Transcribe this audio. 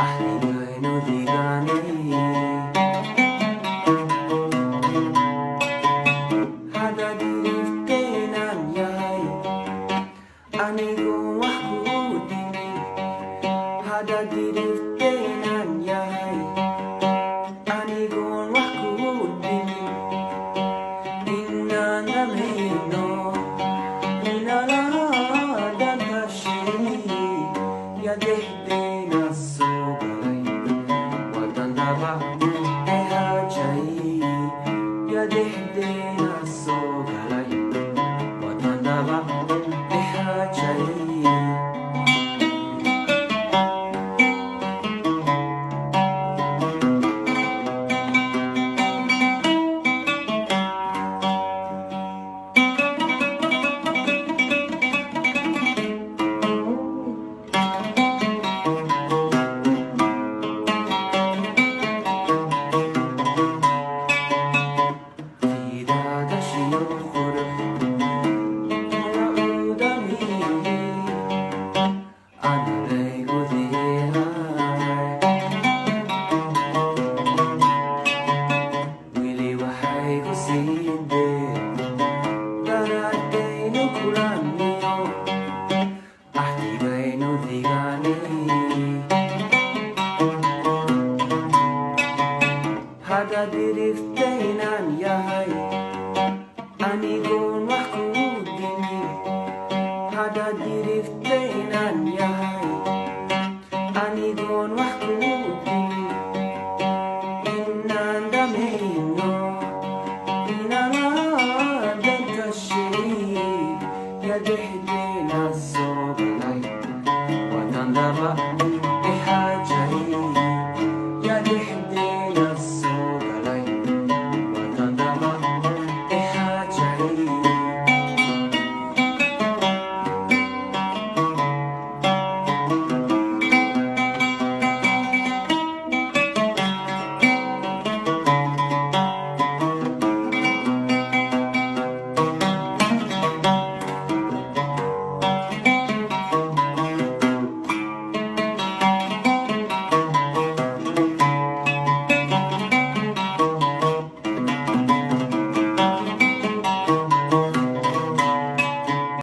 ahligay no digani hada diriftenan yahay anigo wax kuu dimi hada diriftenan yahay anigon wax kuu dimi inaan dhamayno inaladan hashay yadehdeena soo galay wadandaba ehajay yadehdeena soo galay wadandaba ehajay hada diriftenan yahay anigon wax kuu dimi hada diriftenan yahay anigon wax kuu dimi